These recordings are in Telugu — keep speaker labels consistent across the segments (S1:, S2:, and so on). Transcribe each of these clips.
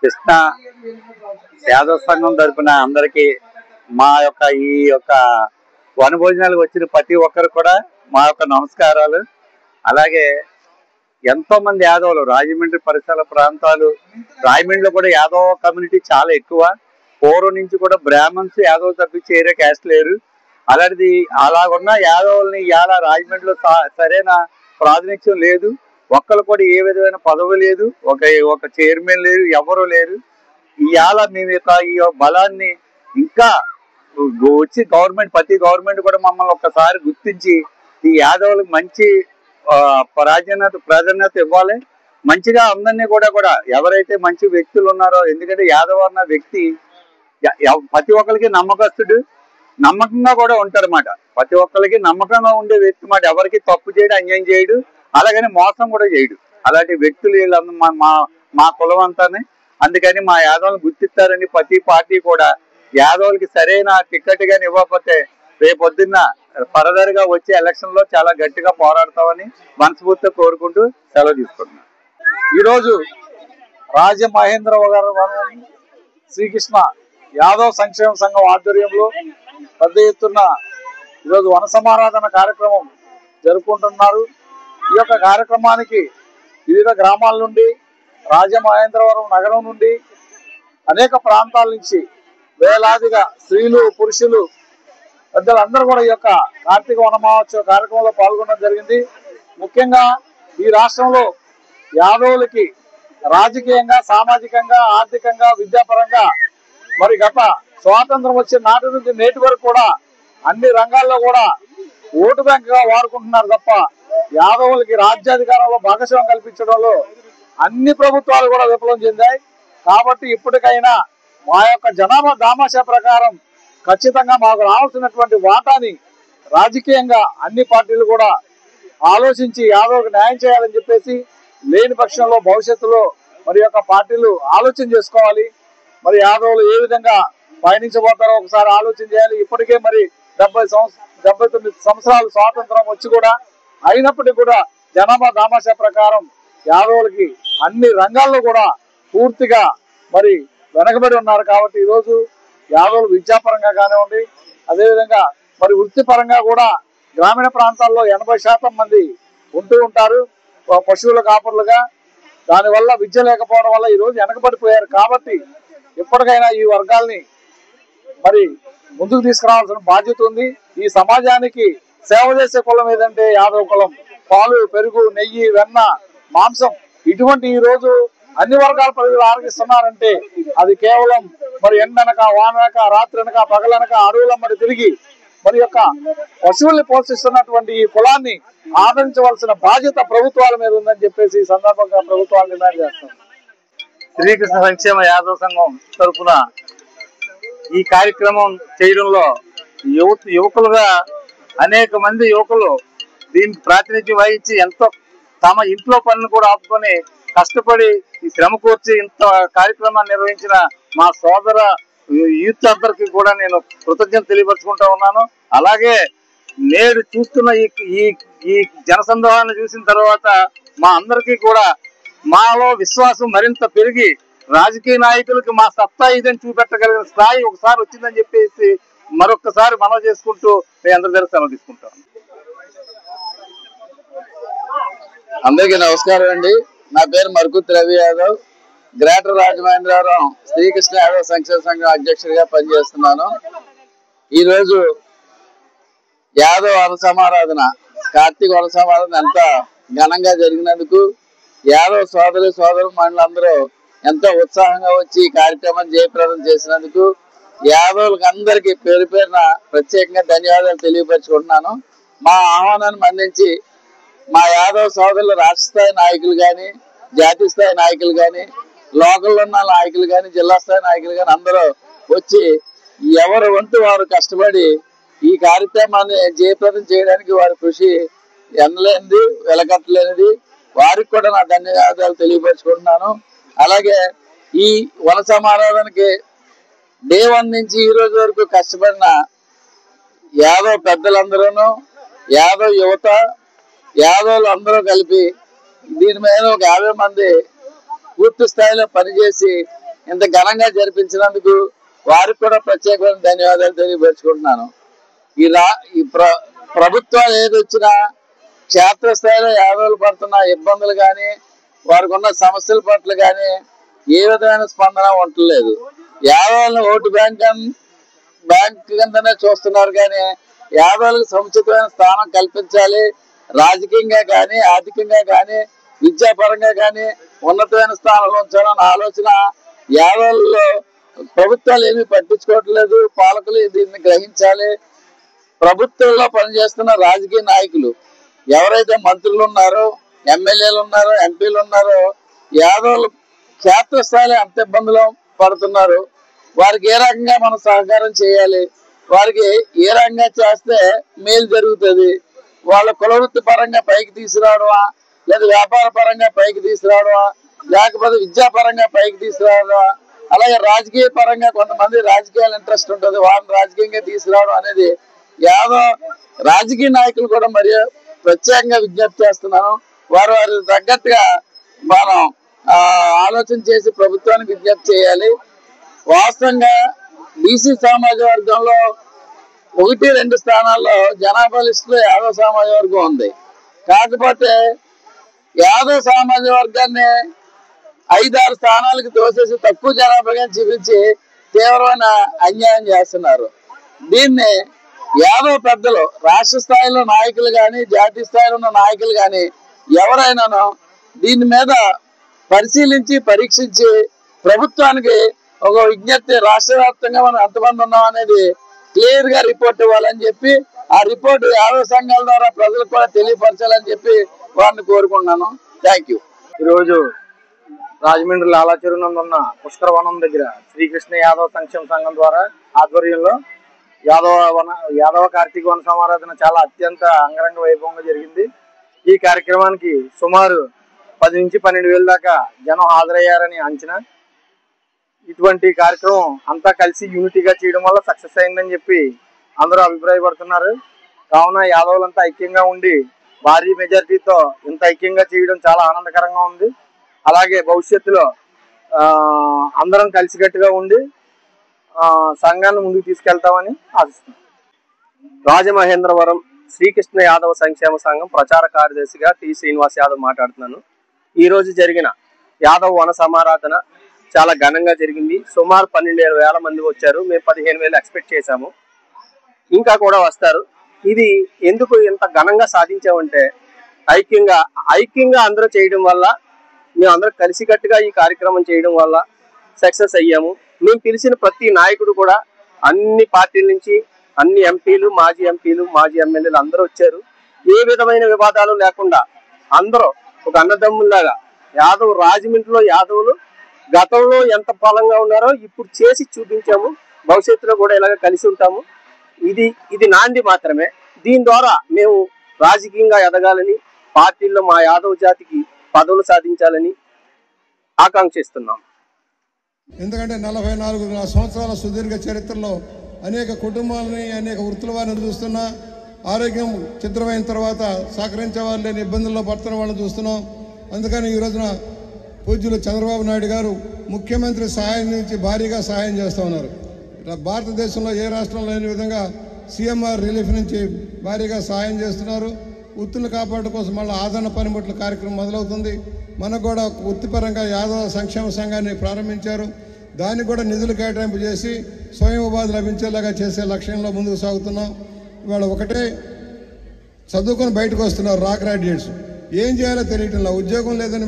S1: కృష్ణ యాదవ సంఘం తరపున అందరికీ మా యొక్క ఈ యొక్క వనభోజనాలకు వచ్చిన ప్రతి ఒక్కరు కూడా మా యొక్క నమస్కారాలు. అలాగే ఎంతో మంది యాదవులు రాజమండ్రి పరిసర ప్రాంతాలు, రాజమండ్రిలో కూడా యాదవ కమ్యూనిటీ చాలా ఎక్కువ. పూర్వం నుంచి కూడా బ్రాహ్మణ్స్ యాదవ్ తప్పించి ఏరే క్యాస్ట్ లేరు. అలాంటిది అలాగున్న యాదవుల్ని ఇవాళ రాజమండ్రిలో సరైన ప్రాతినిధ్యం లేదు. ఒక్కరు కూడా ఏ విధమైన పదవి లేదు, ఒక చైర్మన్ లేరు, ఎవరు లేరు. ఇవాళ మేము ఈ బలాన్ని ఇంకా వచ్చి ప్రతి గవర్నమెంట్ కూడా మమ్మల్ని ఒక్కసారి గుర్తించి ఈ యాదవులకు మంచి ప్రాధాన్యత ఇవ్వాలి. మంచిగా అందరినీ కూడా ఎవరైతే మంచి వ్యక్తులు ఉన్నారో, ఎందుకంటే యాదవ్ అన్న వ్యక్తి ప్రతి ఒక్కరికి నమ్మకస్తుడు, నమ్మకంగా కూడా ఉంటాడనమాట. ప్రతి ఒక్కరికి నమ్మకంగా ఉండే వ్యక్తి మాట. ఎవరికి తప్పు చేయడు, అన్యాయం చేయడు, అలాగని మోసం కూడా చేయడు. అలాంటి వ్యక్తులు వీళ్ళందరూ మా కులం అంతానే. అందుకని మా యాదవులను గుర్తిస్తారని ప్రతి పార్టీ కూడా యాదవులకి సరైన టికెట్ గాని ఇవ్వకపోతే రేపొద్దున్న ఫర్దర్ గా వచ్చే ఎలక్షన్ లో చాలా గట్టిగా పోరాడతామని మనస్ఫూర్తిగా కోరుకుంటూ సెలవు తీసుకుంటున్నాను.
S2: ఈరోజు రాజమహేంద్రవరం శ్రీకృష్ణ యాదవ్ సంక్షేమ సంఘం ఆధ్వర్యంలో పెద్ద ఎత్తున ఈరోజు వన సమారాధన కార్యక్రమం జరుపుకుంటున్నారు. ఈ యొక్క కార్యక్రమానికి వివిధ గ్రామాల నుండి, రాజమహేంద్రవరం నగరం నుండి, అనేక ప్రాంతాల నుంచి వేలాదిగా స్త్రీలు, పురుషులు, పెద్దలందరూ కూడా ఈ యొక్క కార్తీక వన మహోత్సవ కార్యక్రమంలో పాల్గొనడం జరిగింది. ముఖ్యంగా ఈ రాష్ట్రంలో యాదవులకి రాజకీయంగా, సామాజికంగా, ఆర్థికంగా, విద్యాపరంగా మరి గత స్వాతంత్రం వచ్చే నాటి నుంచి నేటి వరకు కూడా అన్ని రంగాల్లో కూడా ఓటు బ్యాంక్ గా వాడుకుంటున్నారు తప్ప యాదవులకి రాజ్యాధికారంలో భాగస్వామ్యం కల్పించడంలో అన్ని ప్రభుత్వాలు కూడా విఫలం చెందాయి. కాబట్టి ఇప్పటికైనా మా యొక్క జనాభా దామాషా ప్రకారం ఖచ్చితంగా మాకు రావాల్సినటువంటి వాటాని రాజకీయంగా అన్ని పార్టీలు కూడా ఆలోచించి యాదవులకు న్యాయం చేయాలని చెప్పేసి, లేని పక్షంలో భవిష్యత్తులో మరి యొక్క పార్టీలు ఆలోచన చేసుకోవాలి. మరి యాదవులు ఏ విధంగా పయనించబోతారో ఒకసారి ఆలోచన చేయాలి. ఇప్పటికే మరి 79 సంవత్సరాలు స్వాతంత్రం వచ్చి కూడా అయినప్పటికీ కూడా జనాభా దామాషా ప్రకారం యాదవులకి అన్ని రంగాల్లో కూడా పూర్తిగా మరి వెనకబడి ఉన్నారు. కాబట్టి ఈరోజు యాదవులు విద్యాపరంగా కానివ్వండి, అదేవిధంగా మరి వృత్తిపరంగా కూడా గ్రామీణ ప్రాంతాల్లో 80% మంది ఉంటూ ఉంటారు పశువుల కాపర్లుగా. దానివల్ల విద్య లేకపోవడం వల్ల ఈరోజు వెనకబడిపోయారు. కాబట్టి ఇప్పటికైనా ఈ వర్గాల్ని మరి ముందుకు తీసుకురావాల్సిన బాధ్యత ఉంది. ఈ సమాజానికి సేవ చేసే కులం ఏదంటే యాదవ కులం. పాలు, పెరుగు, నెయ్యి, వెన్న, మాంసం ఇటువంటి ఈ రోజు అన్ని వర్గాల ప్రజలు ఆరగిస్తున్నారంటే అది కేవలం మరి ఎండనక, వాననక, రాత్రనక, పగలనక అడవుల మరి తిరిగి మరి యొక్క పశువుల్ని పోషిస్తున్నటువంటి ఈ కులాన్ని ఆదరించవలసిన బాధ్యత ప్రభుత్వాల మీద ఉందని చెప్పేసి ఈ సందర్భంగా ప్రభుత్వాలు డిమాండ్ చేస్తారు.
S1: శ్రీకృష్ణ సంక్షేమ యాదవ సంఘం తరఫున ఈ కార్యక్రమం చేయడంలో యువకులుగా అనేక మంది యువకులు దీనికి ప్రాతినిధ్యం వహించి ఎంతో తమ ఇంట్లో పనులు కూడా ఆపుకొని కష్టపడి ఈ శ్రమ కూర్చి ఇంత కార్యక్రమాన్ని నిర్వహించిన మా సోదర యూత్ అందరికి కూడా నేను కృతజ్ఞత తెలియపరుచుకుంటా ఉన్నాను. అలాగే నేడు చూస్తున్న ఈ జనసందోహాన్ని చూసిన తర్వాత మా అందరికీ కూడా మాలో విశ్వాసం మరింత పెరిగి రాజకీయ నాయకులకి మా సత్తా ఇదని చూపెట్టగలిగిన స్థాయి ఒకసారి వచ్చిందని చెప్పేసి మరొకసారి మనవి చేసుకుంటూ నేను అందరి దగ్గర సెలవు తీసుకుంటాను.
S3: అందరికీ నమస్కారం అండి. నా పేరు మరుకుత్ రవి యాదవ్. గ్రేటర్ రాజమహేంద్రవరం శ్రీకృష్ణ యాదవ్ సంక్షేమ సంఘం అధ్యక్షుడిగా పనిచేస్తున్నాను. ఈరోజు యాదవ్ వన సమారాధన, కార్తీక వన సమారాధన ఎంత ఘనంగా జరిగినందుకు యాదవ్ సోదరు మనులందరూ ఎంతో ఉత్సాహంగా వచ్చి ఈ కార్యక్రమాన్ని జయప్రదం చేసినందుకు యాదవులకు అందరికీ పేరు పేరున ప్రత్యేకంగా ధన్యవాదాలు తెలియపరుచుకుంటున్నాను. మా ఆహ్వానాన్ని మన్నించి మా యాదవ్ సోదరులు రాష్ట్ర స్థాయి నాయకులు కానీ, జాతీయ స్థాయి నాయకులు కానీ, లోకల్లో ఉన్న నాయకులు కానీ, జిల్లా స్థాయి నాయకులు కానీ అందరూ వచ్చి ఎవరి వంతు వారు కష్టపడి ఈ కార్యక్రమాన్ని జయప్రదం చేయడానికి వారి కృషి ఎనలేనిది, వెలకట్టలేనిది. వారికి కూడా నా ధన్యవాదాలు తెలియపరుచుకుంటున్నాను. అలాగే ఈ వన సమారాధనకి డే 1 నుంచి ఈ రోజు వరకు కష్టపడిన యాదవ్ పెద్దలందరూ, యాదవ్ యువత, యాదవులు అందరూ కలిపి దీని మీద ఒక 50 మంది పూర్తి స్థాయిలో పనిచేసి ఇంత ఘనంగా జరిపించినందుకు వారికి కూడా ప్రత్యేకమైన ధన్యవాదాలు తెలియపరుచుకుంటున్నాను. ఈ ప్రభుత్వాలు ఏది వచ్చినా క్షేత్రస్థాయిలో యాదవులు పడుతున్న ఇబ్బందులు కానీ వారికి ఉన్న సమస్యల పట్ల కానీ ఏ విధమైన స్పందన ఉండలేదు. యాదవులను ఓటు బ్యాంక్ కిందనే చూస్తున్నారు కానీ యాదవులకు సముచితమైన స్థానం కల్పించాలి, రాజకీయంగా కానీ ఆర్థికంగా కానీ విద్యాపరంగా కానీ ఉన్నతమైన స్థానంలో ఉంచాలన్న ఆలోచన యాదవుల్లో ప్రభుత్వాలు ఏమీ పట్టించుకోవట్లేదు. పాలకులు దీన్ని గ్రహించాలి. ప్రభుత్వంలో పనిచేస్తున్న రాజకీయ నాయకులు ఎవరైతే మంత్రులు ఉన్నారో, ఎమ్మెల్యేలు ఉన్నారో, ఎంపీలు ఉన్నారో యాదవులు క్షేత్రస్థాయిలో ఎంత ఇబ్బందులు పడుతున్నారు, వారికి ఏ రకంగా మనం సహకారం చేయాలి, వారికి ఏ రకంగా చేస్తే మేలు జరుగుతుంది, వాళ్ళ కులవృత్తి పరంగా పైకి తీసుకురావడమా, లేదా వ్యాపార పరంగా పైకి తీసుకురావడమా, లేకపోతే విద్యాపరంగా పైకి తీసుకురావడమా, అలాగే రాజకీయ పరంగా కొంతమంది రాజకీయాలు ఇంట్రెస్ట్ ఉంటుంది, వారిని రాజకీయంగా తీసుకురావడం అనేది యాదవ్ రాజకీయ నాయకులు కూడా మరి ప్రత్యేకంగా విజ్ఞప్తి చేస్తున్నాను. వారు తగ్గట్టుగా మనం ఆలోచన చేసి ప్రభుత్వానికి విజ్ఞప్తి చేయాలి. వాస్తవంగా బీసీ సామాజిక వర్గంలో 1-2 స్థానాల్లో జనాభా లిస్టులో యాదవ్ సామాజిక వర్గం ఉంది. కాకపోతే యాదవ్ సామాజిక వర్గాన్ని 5-6 స్థానాలకు తోసేసి తక్కువ జనాభాగా చూపించి తీవ్రమైన అన్యాయం చేస్తున్నారు. దీన్ని యాదవ్ పెద్దలు రాష్ట్ర స్థాయిలో నాయకులు కానీ జాతీయ స్థాయిలో ఉన్న నాయకులు కానీ ఎవరైనానో దీని మీద పరిశీలించి పరీక్షించి ప్రభుత్వానికి ఒక విజ్ఞప్తి, రాష్ట్ర వ్యాప్తంగా మనం ఎంతమంది ఉన్నాం అనేది క్లియర్ గా రిపోర్ట్ ఇవ్వాలని చెప్పి ఆ రిపోర్ట్ యాదవ్ సంఘాల ద్వారా ప్రజలకు కూడా తెలియపరచాలని చెప్పి వారిని కోరుకుంటున్నాను. Thank you.
S4: ఈరోజు రాజమండ్రి లాలాచెరువు నందు ఉన్న పుష్కర వనం దగ్గర శ్రీకృష్ణ యాదవ్ సంక్షేమ సంఘం ద్వారా ఆధ్వర్యంలో యాదవ కార్తీక వన సమారాధన చాలా అత్యంత అంగరంగ వైభవంగా జరిగింది. ఈ కార్యక్రమానికి సుమారు 10 నుంచి 12,000 దాకా జనం హాజరయ్యారని అంచనా. ఇటువంటి కార్యక్రమం అంతా కలిసి యూనిటీగా చేయడం వల్ల సక్సెస్ అయిందని చెప్పి అందరూ అభిప్రాయపడుతున్నారు. కావున యాదవులంతా ఐక్యంగా ఉండి భారీ మెజారిటీతో ఇంత ఐక్యంగా చేయడం చాలా ఆనందకరంగా ఉంది. అలాగే భవిష్యత్తులో అందరం కలిసికట్టుగా ఉండి సంఘాన్ని ముందుకు తీసుకెళ్తామని ఆశిస్తున్నాం. రాజమహేంద్రవరం శ్రీకృష్ణ యాదవ సంక్షేమ సంఘం ప్రచార కార్యదర్శిగా టి శ్రీనివాస్ యాదవ్ మాట్లాడుతున్నాను. ఈ రోజు జరిగిన యాదవ్ వన సమారాధన చాలా ఘనంగా జరిగింది. సుమారు 12,000 మంది వచ్చారు. మేము 15,000 ఎక్స్పెక్ట్ చేశాము, ఇంకా కూడా వస్తారు. ఇది ఎందుకు ఇంత ఘనంగా సాధించామంటే ఐక్యంగా అందరూ చేయడం వల్ల, మేము అందరూ కలిసికట్టుగా ఈ కార్యక్రమం చేయడం వల్ల సక్సెస్ అయ్యాము. మేము పిలిచిన ప్రతి నాయకుడు కూడా అన్ని పార్టీల నుంచి, అన్ని ఎంపీలు, మాజీ ఎమ్మెల్యేలు అందరూ వచ్చారు. ఏ విధమైన వివాదాలు లేకుండా అందరూ ఒక అన్నదమ్ముల్లాగా రాజమండ్రిలో యాదవులు గతంలో ఎంత బలంగా ఉన్నారో ఇప్పుడు చేసి చూపించాము. భవిష్యత్తులో కూడా ఇలాగ కలిసి ఉంటాము. ఇది నాంది మాత్రమే. దీని ద్వారా మేము రాజకీయంగా ఎదగాలని, పార్టీల్లో మా యాదవ్ జాతికి పదవులు సాధించాలని ఆకాంక్షిస్తున్నాం.
S5: ఎందుకంటే 44 సంవత్సరాల సుదీర్ఘ చరిత్రలో అనేక కుటుంబాలని, అనేక వృత్తుల వారిని చూస్తున్నా, ఆరోగ్యం చిత్రమైన తర్వాత సహకరించే వాళ్ళు లేని ఇబ్బందుల్లో పడుతున్న వాళ్ళని చూస్తున్నాం. అందుకని ఈ రోజున పూజ్యులు చంద్రబాబు నాయుడు గారు ముఖ్యమంత్రి సహాయం నుంచి భారీగా సహాయం చేస్తూ ఉన్నారు. ఇట్లా భారతదేశంలో ఏ రాష్ట్రంలో లేని విధంగా సిఎంఆర్ రిలీఫ్ నుంచి భారీగా సహాయం చేస్తున్నారు. వృత్తులు కాపాడడం కోసం మళ్ళీ ఆదరణ పనిముట్ల కార్యక్రమం మొదలవుతుంది. మనకు కూడా వృత్తిపరంగా యాదవ సంక్షేమ సంఘాన్ని ప్రారంభించారు. దానికి కూడా నిధులు కేటాయింపు చేసి స్వయం ఉపాధి లభించేలాగా చేసే లక్ష్యంలో ముందుకు సాగుతున్నాం. ఇవాళ ఒకటే చదువుకొని బయటకు వస్తున్నారు రా గ్రాడ్యుయేట్స్. ఏం చేయాలో తెలియటంలా, ఉద్యోగం లేదని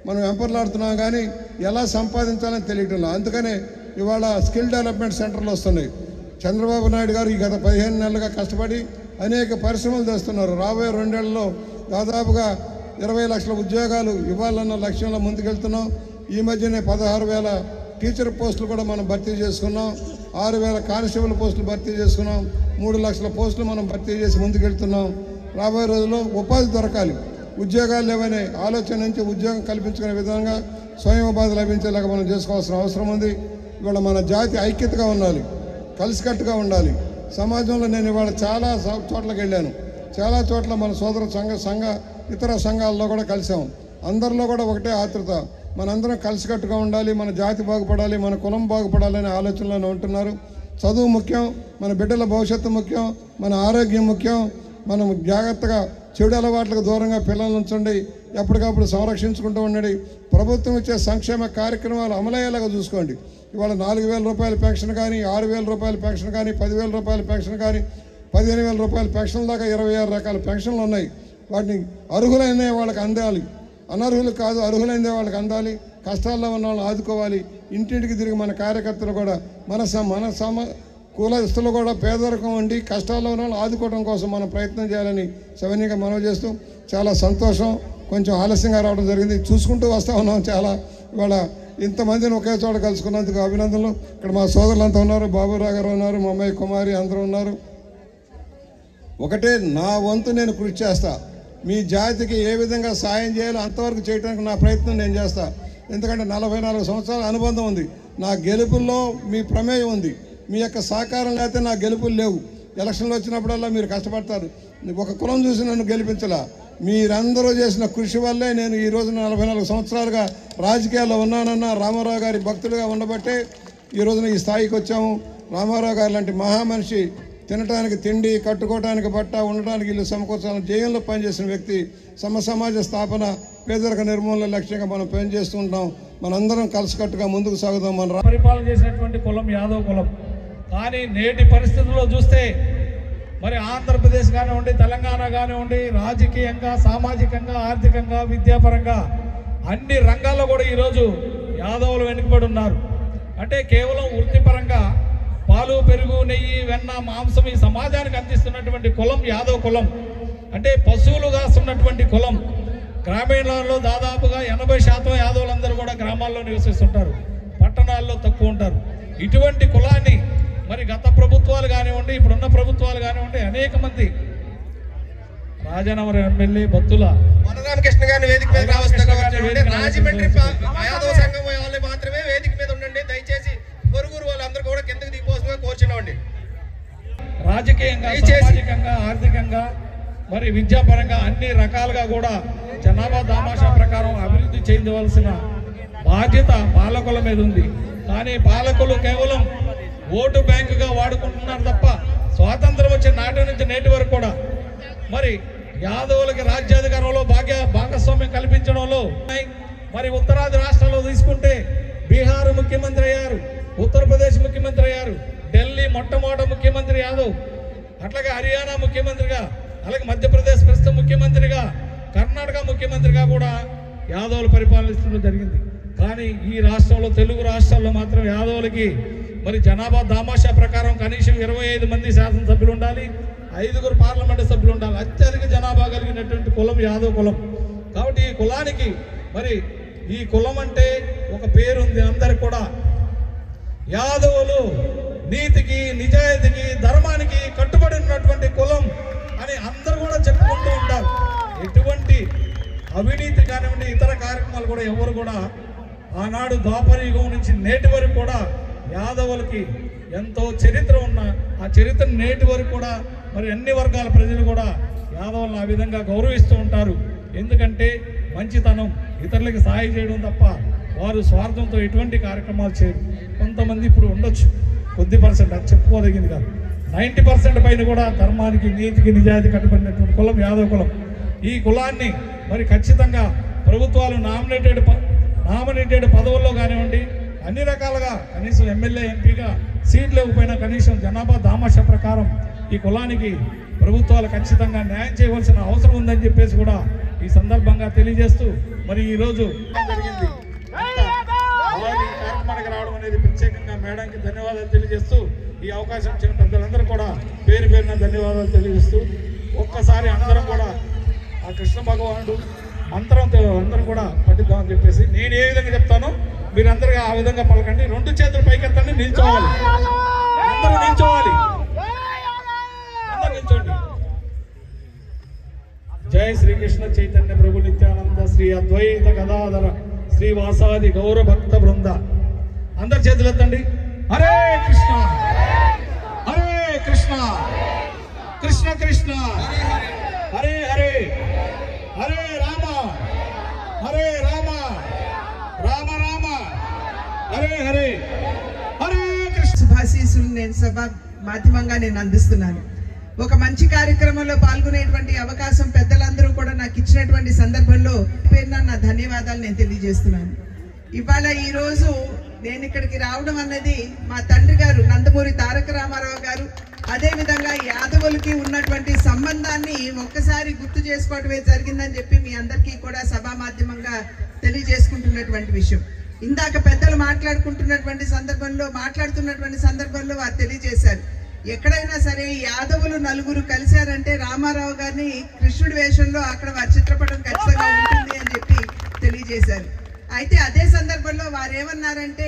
S5: మనం వెంపర్లాడుతున్నాం కానీ ఎలా సంపాదించాలని తెలియటంలా. అందుకనే ఇవాళ స్కిల్ డెవలప్మెంట్ సెంటర్లు వస్తున్నాయి. చంద్రబాబు నాయుడు గారు ఈ గత 15 నెలలుగా కష్టపడి అనేక పరిశ్రమలు తెస్తున్నారు. రాబోయే 2 ఏళ్లలో దాదాపుగా 20 లక్షల ఉద్యోగాలు ఇవ్వాలన్న లక్ష్యంలో ముందుకెళ్తున్నాం. ఈ మధ్యనే 16,000 టీచర్ పోస్టులు కూడా మనం భర్తీ చేసుకున్నాం. 6,000 కానిస్టేబుల్ పోస్టులు భర్తీ చేసుకున్నాం. 3 లక్షల పోస్టులు మనం భర్తీ చేసి ముందుకెళ్తున్నాం. రాబోయే రోజుల్లో ఉపాధి దొరకాలి, ఉద్యోగాలు లేవనే ఆలోచన నుంచి ఉద్యోగం కల్పించుకునే విధంగా స్వయం ఉపాధి లభించేలాగా మనం చేసుకోవాల్సిన అవసరం ఉంది. ఇవాళ మన జాతి ఐక్యతగా ఉండాలి, కలిసికట్టుగా ఉండాలి. సమాజంలో నేను ఇవాళ చాలా చోట్లకి వెళ్ళాను. చాలా చోట్ల మన సోదర ఇతర సంఘాల్లో కూడా కలిసాం. అందరిలో కూడా ఒకటే ఆతృత, మనందరం కలిసికట్టుగా ఉండాలి, మన జాతి బాగుపడాలి, మన కులం బాగుపడాలనే ఆలోచనలోనే ఉంటున్నారు. చదువు ముఖ్యం, మన బిడ్డల భవిష్యత్తు ముఖ్యం, మన ఆరోగ్యం ముఖ్యం. మనం జాగ్రత్తగా చెడు అలవాట్లకు దూరంగా పిల్లలు ఉంచండి, ఎప్పటికప్పుడు సంరక్షించుకుంటూ ఉండండి. ప్రభుత్వం ఇచ్చే సంక్షేమ కార్యక్రమాలు అమలయ్యేలాగా చూసుకోండి. ఇవాళ 4,000 రూపాయల పెన్షన్ కానీ, 6,000 రూపాయల పెన్షన్ కానీ, 10,000 రూపాయల పెన్షన్ కానీ, 15,000 రూపాయల పెన్షన్ దాకా 26 రకాల పెన్షన్లు ఉన్నాయి. వాటిని అర్హులైన వాళ్ళకి అందాలి, అనర్హులు కాదు, అర్హులైన వాళ్ళకి అందాలి. కష్టాల్లో ఉన్న వాళ్ళని ఆదుకోవాలి. ఇంటింటికి తిరిగి మన కార్యకర్తలు కూడా మన కులస్తులు కూడా పేదరికం ఉండి కష్టాల్లో ఉన్న వాళ్ళని ఆదుకోవడం కోసం మనం ప్రయత్నం చేయాలని సవినీయంగా మనవి చేస్తూ, చాలా సంతోషం. కొంచెం ఆలస్యంగా రావడం జరిగింది, చూసుకుంటూ వస్తూ ఉన్నాం. చాలా ఇవాళ ఇంతమందిని ఒకే చోట కలుసుకున్నందుకు అభినందనలు. ఇక్కడ మా సోదరులంతా ఉన్నారు, బాబురావు గారు ఉన్నారు, మా అమ్మాయి కుమారి అందరూ ఉన్నారు. ఒకటే, నా వంతు నేను కృషి చేస్తా. మీ జాతికి ఏ విధంగా సాయం చేయాలో అంతవరకు చేయడానికి నా ప్రయత్నం నేను చేస్తా. ఎందుకంటే 44 సంవత్సరాల అనుబంధం ఉంది. నా గెలుపుల్లో మీ ప్రమేయం ఉంది. మీ యొక్క సహకారం లేకపోతే నా గెలుపులు లేవు. ఎలక్షన్లు వచ్చినప్పుడల్లా మీరు కష్టపడతారు. ఒక కులం చూసి నన్ను గెలిపించలా, మీరందరూ చేసిన కృషి వల్లే నేను ఈ రోజున 44 సంవత్సరాలుగా రాజకీయాల్లో ఉన్నానన్నా రామారావు గారి భక్తులుగా ఉండబట్టే ఈ రోజున ఈ స్థాయికి వచ్చాము. రామారావు గారు లాంటి మహామనిషి తినడానికి తిండి, కట్టుకోవడానికి బట్ట, ఉండడానికి ఇల్లు సమకూర్చాలని జయంలో పనిచేసిన వ్యక్తి. సమాజ స్థాపన, పేదరిక నిర్మూలన లక్ష్యంగా మనం పనిచేస్తూ ఉంటాం. మనందరం కలిసికట్టుగా ముందుకు సాగుదాం. మన
S2: పరిపాలన చేసినటువంటి కులం యాదవ్ కులం. కానీ నేటి పరిస్థితుల్లో చూస్తే మరి ఆంధ్రప్రదేశ్ కానివ్వండి, తెలంగాణ కానివ్వండి, రాజకీయంగా, సామాజికంగా, ఆర్థికంగా, విద్యాపరంగా అన్ని రంగాల్లో కూడా ఈరోజు యాదవులు వెనుకబడి ఉన్నారు. అంటే కేవలం వృత్తిపరంగా పాలు, పెరుగు, నెయ్యి, వెన్న, మాంసం ఈ సమాజానికి అందిస్తున్నటువంటి కులం యాదవ్ కులం. అంటే పశువులు కాస్తున్నటువంటి కులం. గ్రామీణాల్లో దాదాపుగా 80% యాదవులందరూ కూడా గ్రామాల్లో నివసిస్తుంటారు, పట్టణాల్లో తక్కువ ఉంటారు. ఇటువంటి కులాన్ని మరి గత ప్రభుత్వాలు కానివ్వండి, ఇప్పుడున్న ప్రభుత్వాలు కానివ్వండి, అనేక మంది రాజనగరం ఎమ్మెల్యే బత్తుల
S6: వనరామకృష్ణ గారిని వేదిక మీద రాజమండ్రి యాదవ సంఘం వాళ్ళు మాత్రమే వేదిక మీద ఉండండి. దయచేసి పొరుగురు వాళ్ళందరూ కూడా కిందకి దిగిపోతుందిగా కోరుచున్నామండి.
S2: రాజకీయంగా, సామాజికంగా, ఆర్థికంగా, మరి విద్యాపరంగా అన్ని రకాలుగా కూడా జనాభా దామాషా ప్రకారం అభివృద్ధి చెందవలసిన బాధ్యత పాలకుల మీద ఉంది. కానీ పాలకులు కేవలం ఓటు బ్యాంకుగా వాడుకుంటున్నారు తప్ప స్వాతంత్రం వచ్చిన నాటి నుంచి నేటి వరకు కూడా మరి యాదవులకి రాజ్యాధికారంలో భాగస్వామ్యం కల్పించడంలో మరి ఉత్తరాది రాష్ట్రాల్లో తీసుకుంటే బీహార్ ముఖ్యమంత్రి అయ్యారు, ఉత్తరప్రదేశ్ ముఖ్యమంత్రి అయ్యారు, ఢిల్లీ మొట్టమొదటి ముఖ్యమంత్రి యాదవ్, అట్లాగే హర్యానా ముఖ్యమంత్రిగా, అలాగే మధ్యప్రదేశ్ ప్రస్తుత ముఖ్యమంత్రిగా, కర్ణాటక ముఖ్యమంత్రిగా కూడా యాదవులు పరిపాలించడం జరిగింది. కానీ ఈ రాష్ట్రంలో, తెలుగు రాష్ట్రాల్లో మాత్రం యాదవులకి మరి జనాభా దామాషా ప్రకారం కనీసం 25 మంది శాసనసభ్యులు ఉండాలి, 5 పార్లమెంటు సభ్యులు ఉండాలి. అత్యధిక జనాభా కలిగినటువంటి కులం యాదవ్ కులం. కాబట్టి ఈ కులానికి మరి ఈ కులం అంటే ఒక పేరుంది అందరికి కూడా. యాదవులు నీతికి, నిజాయితీకి, ధర్మానికి కట్టుబడి ఉన్నటువంటి కులం అని అందరూ కూడా చెప్పుకుంటూ ఉంటారు. ఎటువంటి అవినీతి కానివ్వండి, ఇతర కార్యక్రమాలు కూడా ఎవరు కూడా ఆనాడు ద్వాపర యుగం నుంచి నేటి వరకు కూడా యాదవులకి ఎంతో చరిత్ర ఉన్న ఆ చరిత్ర నేటి వరకు కూడా మరి అన్ని వర్గాల ప్రజలు కూడా యాదవులను ఆ విధంగా గౌరవిస్తూ ఉంటారు. ఎందుకంటే మంచితనం, ఇతరులకి సాయం చేయడం తప్ప వారు స్వార్థంతో ఎటువంటి కార్యక్రమాలు చేయరు. కొంతమంది ఇప్పుడు ఉండొచ్చు, కొద్ది పర్సెంట్, అది చెప్పుకోదగింది కాదు. 90% పైన కూడా ధర్మానికి, నీతికి, నిజాయితీ కట్టుబడినటువంటి కులం యాదవ్ కులం. ఈ కులాన్ని మరి ఖచ్చితంగా ప్రభుత్వాలు నామినేటెడ్ పదవుల్లో కానివ్వండి, అన్ని రకాలుగా కనీసం ఎమ్మెల్యే, ఎంపీగా సీట్లు ఇవ్వకపోయినా కనీసం జనాభా దామాషా ప్రకారం ఈ కులానికి ప్రభుత్వాలు ఖచ్చితంగా న్యాయం చేయవలసిన అవసరం ఉందని చెప్పేసి కూడా ఈ సందర్భంగా తెలియజేస్తూ మరి ఈరోజు జరిగింది కార్యక్రమానికి రావడం అనేది ప్రత్యేకంగా మేడంకి ధన్యవాదాలు తెలియజేస్తూ, ఈ అవకాశం ఇచ్చిన పెద్దలందరూ కూడా పేరు పేరున ధన్యవాదాలు తెలియజేస్తూ, ఒక్కసారి అందరం కూడా ఆ కృష్ణ భగవానుడు మంత్రంతో అందరం కూడా పఠిద్దామని చెప్పేసి నేను ఏ విధంగా చెప్తానో మీరందరూ ఆ విధంగా పలకండి. 2 చేతులు పైకెత్తండి, నిల్చోవాలి, అందరూ నిల్చోవాలి, అందరూ నిల్చోండి. జై శ్రీకృష్ణ చైతన్య ప్రభు నిత్యానంద శ్రీ అద్వైత గదాధర శ్రీ వాసాది గౌర భక్త బృంద. అందరు చేతులు ఎత్తండి. హరే కృష్ణ హరే కృష్ణ కృష్ణ కృష్ణ హరే హరే హరే రామ రామ రామ హరే హరే హరే కృష్ణ.
S7: శుభాశీస్సులు నేను సభ మాధ్యమంగా నేను అందిస్తున్నాను. ఒక మంచి కార్యక్రమంలో పాల్గొనేటువంటి అవకాశం పెద్దలందరూ కూడా నాకు ఇచ్చినటువంటి సందర్భంలో పేరున నా ధన్యవాదాలు నేను తెలియజేస్తున్నాను. ఇవాళ ఈ రోజు నేను ఇక్కడికి రావడం అన్నది మా తండ్రి గారు నందమూరి తారక రామారావు గారు అదే విధంగా యాదవులకి ఉన్నటువంటి సంబంధాన్ని ఒక్కసారి గుర్తు చేసుకోవడమే జరిగిందని చెప్పి మీ అందరికీ కూడా సభా మాధ్యమంగా తెలియజేసుకుంటున్నటువంటి విషయం. ఇందాక పెద్దలు మాట్లాడుతున్నటువంటి సందర్భంలో వారు తెలియజేశారు. ఎక్కడైనా సరే యాదవులు నలుగురు కలిశారంటే రామారావు గారిని కృష్ణుడి వేషంలో అక్కడ వారి చిత్రపటం ఖచ్చితంగా ఉంటుంది అని చెప్పి తెలియజేశారు. అయితే అదే సందర్భంలో వారు ఏమన్నారంటే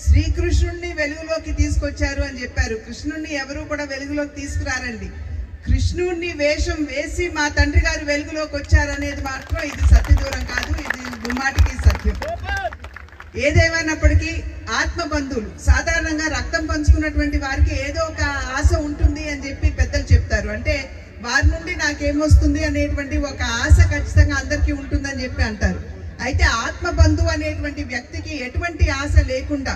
S7: శ్రీకృష్ణుడిని వెలుగులోకి తీసుకొచ్చారు అని చెప్పారు. కృష్ణుడిని ఎవరు కూడా వెలుగులోకి తీసుకురారండి. కృష్ణుడిని వేషం వేసి మా తండ్రి గారు వెలుగులోకి వచ్చారనేది మాత్రం ఇది సత్య దూరం కాదు, ఇది ముమ్మాటికి సత్యం. ఏదేమైనప్పటికీ ఆత్మబంధువులు సాధారణంగా రక్తం పంచుకున్నటువంటి వారికి ఏదో ఒక ఆశ ఉంటుంది అని చెప్పి పెద్దలు చెప్తారు. అంటే వారి నుండి నాకేమొస్తుంది అనేటువంటి ఒక ఆశ ఖచ్చితంగా అందరికీ ఉంటుందని చెప్పి అంటారు. అయితే ఆత్మబంధువు అనేటువంటి వ్యక్తికి ఎటువంటి ఆశ లేకుండా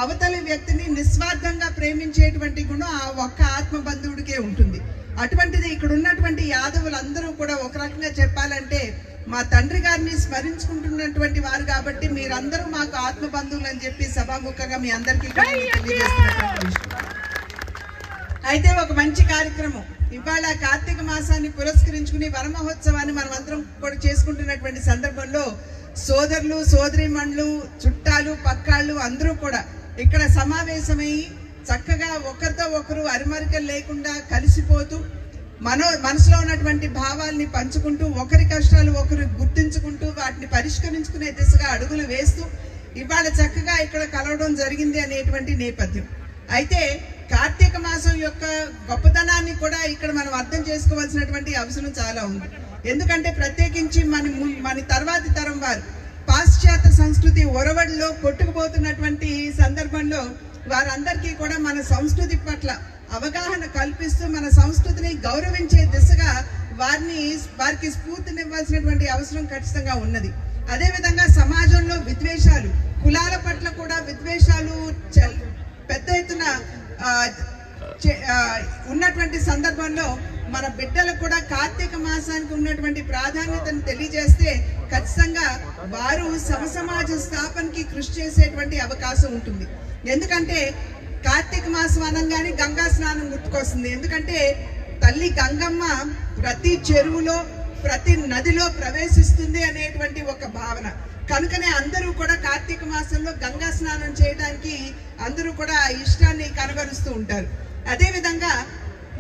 S7: అవతలి వ్యక్తిని నిస్వార్థంగా ప్రేమించేటువంటి గుణం ఆ ఒక్క ఆత్మబంధువుడికే ఉంటుంది. అటువంటిది ఇక్కడ ఉన్నటువంటి యాదవులందరూ కూడా ఒక రకంగా చెప్పాలంటే మా తండ్రి గారిని స్మరించుకుంటున్నటువంటి వారు కాబట్టి మీరందరూ మాకు ఆత్మబంధువులు అని చెప్పి సభాముఖంగా మీ అందరికీ తెలియజేస్తున్నటువంటి విషయం. అయితే ఒక మంచి కార్యక్రమం ఇవాళ కార్తీక మాసాన్ని పురస్కరించుకుని వనమహోత్సవాన్ని మనం అందరం కూడా చేసుకుంటున్నటువంటి సందర్భంలో సోదరులు సోదరీమణులు చుట్టాలు పక్కాళ్ళు అందరూ కూడా ఇక్కడ సమావేశమై చక్కగా ఒకరితో ఒకరు అరిమరికలు లేకుండా కలిసిపోతూ మనసులో ఉన్నటువంటి భావాల్ని పంచుకుంటూ ఒకరి కష్టాలు ఒకరు గుర్తించుకుంటూ వాటిని పరిష్కరించుకునే దిశగా అడుగులు వేస్తూ ఇవాళ చక్కగా ఇక్కడ కలవడం జరిగింది అనేటువంటి నేపథ్యం. అయితే కార్తీక మాసం యొక్క గొప్పతనాన్ని కూడా ఇక్కడ మనం అర్థం చేసుకోవాల్సినటువంటి అవసరం చాలా ఉంది. ఎందుకంటే ప్రత్యేకించి మన తర్వాతి తరం వారు పాశ్చాత్య సంస్కృతి ఒరవడిలో కొట్టుకుపోతున్నటువంటి సందర్భంలో వారందరికీ కూడా మన సంస్కృతి పట్ల అవగాహన కల్పిస్తూ మన సంస్కృతిని గౌరవించే దిశగా వారికి స్ఫూర్తినివ్వాల్సినటువంటి అవసరం ఖచ్చితంగా ఉన్నది. అదేవిధంగా సమాజంలో విద్వేషాలు, కులాల పట్ల కూడా విద్వేషాలు పెద్ద ఎత్తున ఉన్నటువంటి సందర్భంలో మన బిడ్డలకు కూడా కార్తీక మాసానికి ఉన్నటువంటి ప్రాధాన్యతను తెలియజేస్తే ఖచ్చితంగా వారు సమసమాజ స్థాపనకి కృషి చేసేటువంటి అవకాశం ఉంటుంది. ఎందుకంటే కార్తీక మాసం అనగానే గంగా స్నానం గుర్తుకొస్తుంది. ఎందుకంటే తల్లి గంగమ్మ ప్రతి చెరువులో ప్రతి నదిలో ప్రవేశిస్తుంది అనేటువంటి ఒక భావన. కనుకనే అందరూ కూడా కార్తీక మాసంలో గంగా స్నానం చేయడానికి అందరూ కూడా ఇష్టాన్ని కనబరుస్తూ ఉంటారు. అదేవిధంగా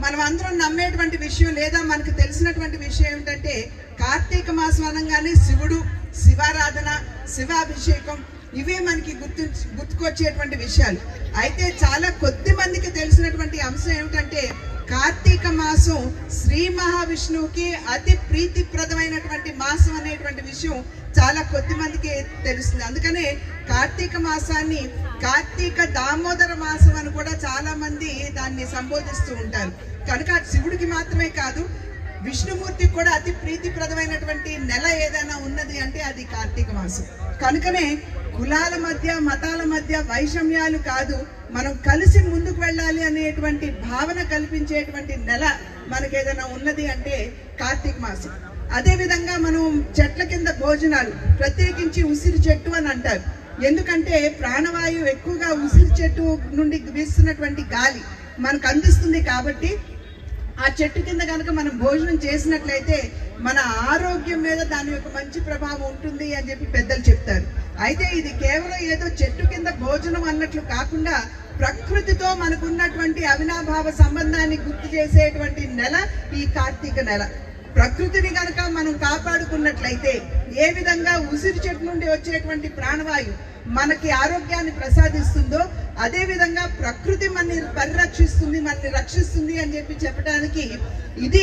S7: మనం అందరం నమ్మేటువంటి విషయం లేదా మనకు తెలిసినటువంటి విషయం ఏమిటంటే కార్తీక మాసం అనగానే శివుడు, శివారాధన, శివాభిషేకం ఇవే మనకి గుర్తుకొచ్చేటువంటి విషయాలు. అయితే చాలా కొద్ది మందికి తెలిసినటువంటి అంశం ఏమిటంటే కార్తీక మాసం శ్రీ మహావిష్ణువుకి అతి ప్రీతిప్రదమైనటువంటి మాసం అనేటువంటి విషయం చాలా కొద్ది మందికి తెలుస్తుంది. అందుకనే కార్తీక మాసాన్ని కార్తీక దామోదర మాసం అని కూడా చాలా మంది దాన్ని సంబోధిస్తూ ఉంటారు. కనుక శివుడికి మాత్రమే కాదు విష్ణుమూర్తికి కూడా అతి ప్రీతిప్రదమైనటువంటి నెల ఏదైనా ఉన్నది అంటే అది కార్తీక మాసం. కనుకనే కులాల మధ్య మతాల మధ్య వైషమ్యాలు కాదు, మనం కలిసి ముందుకు వెళ్ళాలి అనేటువంటి భావన కల్పించేటువంటి నెల మనకి ఏదైనా ఉన్నది అంటే కార్తీక మాసం. అదేవిధంగా మనం చెట్ల కింద భోజనాలు, ప్రత్యేకించి ఉసిరి చెట్టు అని అంటారు. ఎందుకంటే ప్రాణవాయువు ఎక్కువగా ఉసిరి చెట్టు నుండి వీస్తున్నటువంటి గాలి మనకు అందిస్తుంది. కాబట్టి ఆ చెట్టు కింద కనుక మనం భోజనం చేసినట్లయితే మన ఆరోగ్యం మీద దాని యొక్క మంచి ప్రభావం ఉంటుంది అని చెప్పి పెద్దలు చెప్తారు. అయితే ఇది కేవలం ఏదో చెట్టు కింద భోజనం అన్నట్లు కాకుండా ప్రకృతితో మనకున్నటువంటి అవినాభావ సంబంధాన్ని గుర్తు చేసేటువంటి నెల ఈ కార్తీక నెల. ప్రకృతిని కనుక మనం కాపాడుకున్నట్లయితే ఏ విధంగా ఉసిరి చెట్టు నుండి వచ్చేటువంటి ప్రాణవాయువు మనకి ఆరోగ్యాన్ని ప్రసాదిస్తుందో అదే విధంగా ప్రకృతి మనని పరిరక్షిస్తుంది, మనని రక్షిస్తుంది అని చెప్పి చెప్పడానికి ఇది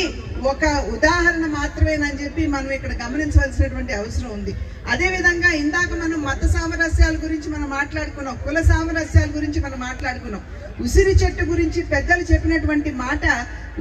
S7: ఒక ఉదాహరణ మాత్రమేనని చెప్పి మనం ఇక్కడ గమనించవలసినటువంటి అవసరం ఉంది. అదేవిధంగా ఇందాక మనం మత సామరస్యాల గురించి మనం మాట్లాడుకున్నాం, కుల సామరస్యాల గురించి మనం మాట్లాడుకున్నాం. ఉసిరి చెట్టు గురించి పెద్దలు చెప్పినటువంటి మాట,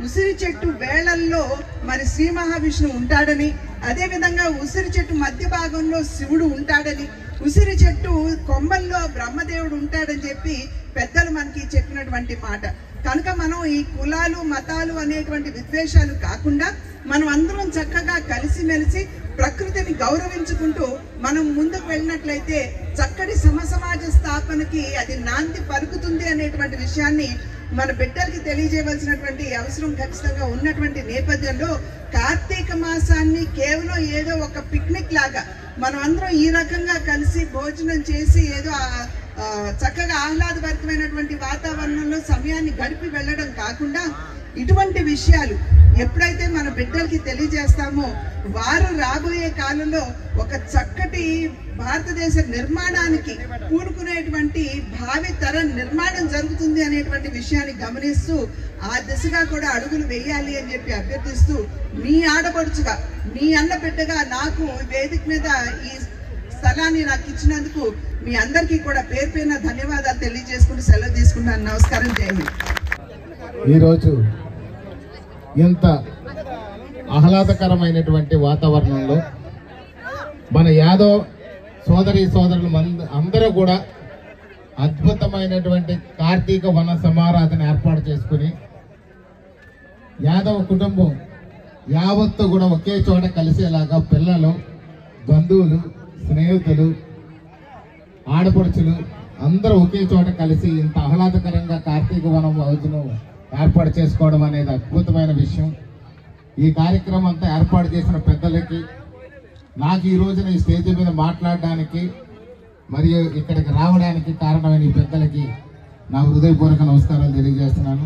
S7: ఉసిరి చెట్టు వేళల్లో మరి శ్రీ మహావిష్ణువు ఉంటాడని, అదేవిధంగా ఉసిరి చెట్టు మధ్య భాగంలో శివుడు ఉంటాడని, ఉసిరి చెట్టు కొమ్మల్లో బ్రహ్మదేవుడు ఉంటాడని చెప్పి పెద్దలు మనకి చెప్పినటువంటి మాట. కనుక మనం ఈ కులాలు మతాలు అనేటువంటి విద్వేషాలు కాకుండా మనం అందరం చక్కగా కలిసిమెలిసి ప్రకృతిని గౌరవించుకుంటూ మనం ముందుకు వెళ్ళినట్లయితే చక్కటి సమాజ స్థాపనకి అది నాంది పలుకుతుంది అనేటువంటి విషయాన్ని మన బిడ్డలకి తెలియజేయవలసినటువంటి అవసరం ఖచ్చితంగా ఉన్నటువంటి నేపథ్యంలో కార్తీక మాసాన్ని కేవలం ఏదో ఒక పిక్నిక్ లాగా మనం అందరం ఈ రకంగా కలిసి భోజనం చేసి ఏదో చక్కగా ఆహ్లాదభరితమైనటువంటి వాతావరణంలో సమయాన్ని గడిపి వెళ్ళడం కాకుండా ఇటువంటి విషయాలు ఎప్పుడైతే మన బిడ్డలకి తెలియజేస్తామో వారు రాబోయే కాలంలో ఒక చక్కటి భారతదేశ నిర్మాణానికి పూనుకునేటువంటి భావి తరం నిర్మాణం జరుగుతుంది అనేటువంటి విషయాన్ని గమనిస్తూ ఆ దిశగా కూడా అడుగులు వేయాలి అని చెప్పి అభ్యర్థిస్తూ మీ ఆడపడుచుగా మీ అన్న బిడ్డగా నాకు వేదిక మీద ఈ స్థలాన్ని నాకు ఇచ్చినందుకు మీ అందరికీ కూడా పేరు పేరున ధన్యవాదాలు తెలియజేసుకుంటూ సెలవు తీసుకున్నాను. నమస్కారం. జై హింద్.
S8: ఈరోజు ఇంత ఆహ్లాదకరమైనటువంటి వాతావరణంలో మన యాదవ్ సోదరులు అందరూ కూడా అద్భుతమైనటువంటి కార్తీక వన సమారాధన ఏర్పాటు చేసుకుని యాదవ్ కుటుంబం యావత్తు కూడా ఒకే చోట కలిసేలాగా పిల్లలు, బంధువులు, స్నేహితులు, ఆడపడుచులు అందరూ ఒకే చోట కలిసి ఇంత ఆహ్లాదకరంగా కార్తీక వనం రోజును ఏర్పాటు చేసుకోవడం అనేది అద్భుతమైన విషయం. ఈ కార్యక్రమం అంతా ఏర్పాటు చేసిన పెద్దలకి, నాకు ఈ రోజున ఈ స్టేజ్ మీద మాట్లాడడానికి మరియు ఇక్కడికి రావడానికి కారణమైన ఈ పెద్దలకి నా హృదయపూర్వక నమస్కారాలు తెలియజేస్తున్నాను.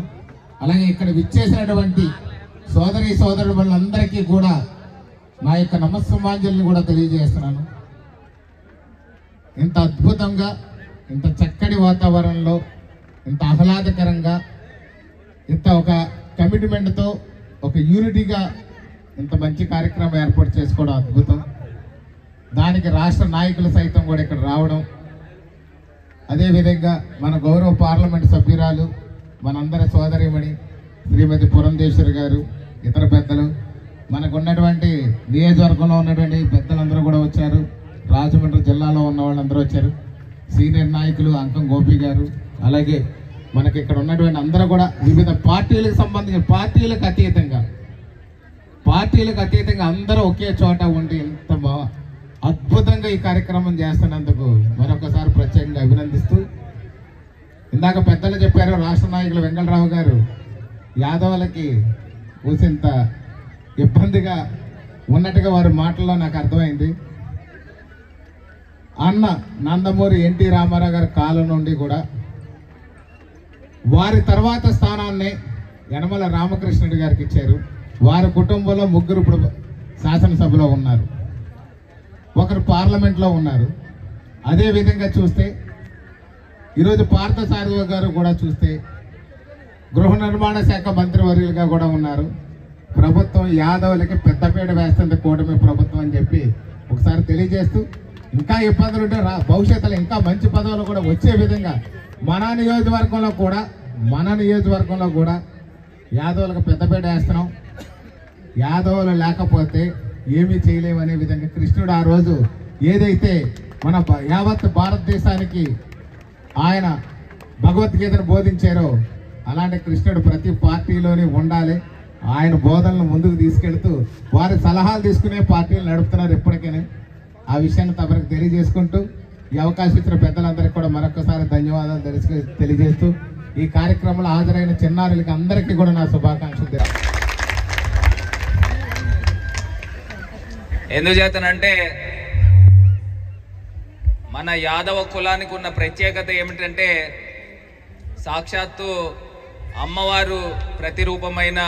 S8: అలాగే ఇక్కడ విచ్చేసినటువంటి సోదరుల వాళ్ళందరికీ కూడా నా యొక్క నమస్సమాంజలిని కూడా తెలియజేస్తున్నాను. ఇంత అద్భుతంగా, ఇంత చక్కటి వాతావరణంలో, ఇంత ఆహ్లాదకరంగా, ఇంత ఒక కమిట్మెంట్తో, ఒక యూనిటీగా ఇంత మంచి కార్యక్రమం ఏర్పాటు చేసుకోవడం అద్భుతం. దానికి రాష్ట్ర నాయకులు సైతం కూడా ఇక్కడ రావడం, అదేవిధంగా మన గౌరవ పార్లమెంట్ సభ్యురాలు మనందరి సోదరిమణి శ్రీమతి పురంధేశ్వరి గారు, ఇతర పెద్దలు, మనకు ఉన్నటువంటి నియోజకవర్గంలో ఉన్నటువంటి పెద్దలందరూ కూడా వచ్చారు. రాజమండ్రి జిల్లాలో ఉన్న వాళ్ళందరూ వచ్చారు. సీనియర్ నాయకులు అంకం గోపి గారు, అలాగే మనకి ఇక్కడ ఉన్నటువంటి అందరూ కూడా వివిధ పార్టీలకు సంబంధించిన పార్టీలకు అతీతంగా అందరూ ఒకే చోట ఉండి ఇంత అద్భుతంగా ఈ కార్యక్రమం చేస్తున్నందుకు మరొకసారి ప్రత్యేకంగా అభినందిస్తూ, ఇందాక పెద్దలు చెప్పారు రాష్ట్ర నాయకులు వెంకటరావు గారు, యాదవులకి కూసింత ఇబ్బందిగా ఉన్నట్టుగా వారి మాటల్లో నాకు అర్థమైంది. అన్న నందమూరి ఎన్టీ రామారావు గారి కాలం నుండి కూడా వారి తర్వాత స్థానాన్ని యనమల రామకృష్ణుడి గారికి ఇచ్చారు. వారి కుటుంబంలో ముగ్గురు ఇప్పుడు శాసనసభలో ఉన్నారు, ఒకరు పార్లమెంట్లో ఉన్నారు. అదేవిధంగా చూస్తే ఈరోజు పార్థసారథి గారు కూడా చూస్తే గృహ నిర్మాణ శాఖ మంత్రివర్యులుగా కూడా ఉన్నారు. ప్రభుత్వం యాదవులకి పెద్దపీట వేస్తుంది కూటమి ప్రభుత్వం అని చెప్పి ఒకసారి తెలియజేస్తూ, ఇంకా ఇబ్బందులు ఉంటే భవిష్యత్తులో ఇంకా మంచి పదవులు కూడా వచ్చే విధంగా మన నియోజకవర్గంలో కూడా యాదవులకు పెద్దపీట వేస్తున్నాం. యాదవులు లేకపోతే ఏమీ చేయలేమనే విధంగా కృష్ణుడు ఆ రోజు ఏదైతే మన యావత్ భారతదేశానికి ఆయన భగవద్గీతను బోధించారో అలాంటి కృష్ణుడు ప్రతి పార్టీలోనే ఉండాలి. ఆయన బోధనలు ముందుకు తీసుకెళ్తూ వారి సలహాలు తీసుకునే పార్టీలు నడుపుతున్నారు ఎప్పటికైనా. ఆ విషయాన్ని తమకు తెలియజేసుకుంటూ ఈ అవకాశం ఇచ్చిన పెద్దలందరికీ కూడా మరొకసారి ధన్యవాదాలు తెలియజేస్తూ ఈ కార్యక్రమంలో హాజరైన చిన్నారులకి అందరికీ కూడా నా శుభాకాంక్షలు.
S9: ఎందుచేతనంటే మన యాదవ కులానికి ఉన్న ప్రత్యేకత ఏమిటంటే సాక్షాత్తు అమ్మవారు ప్రతిరూపమైన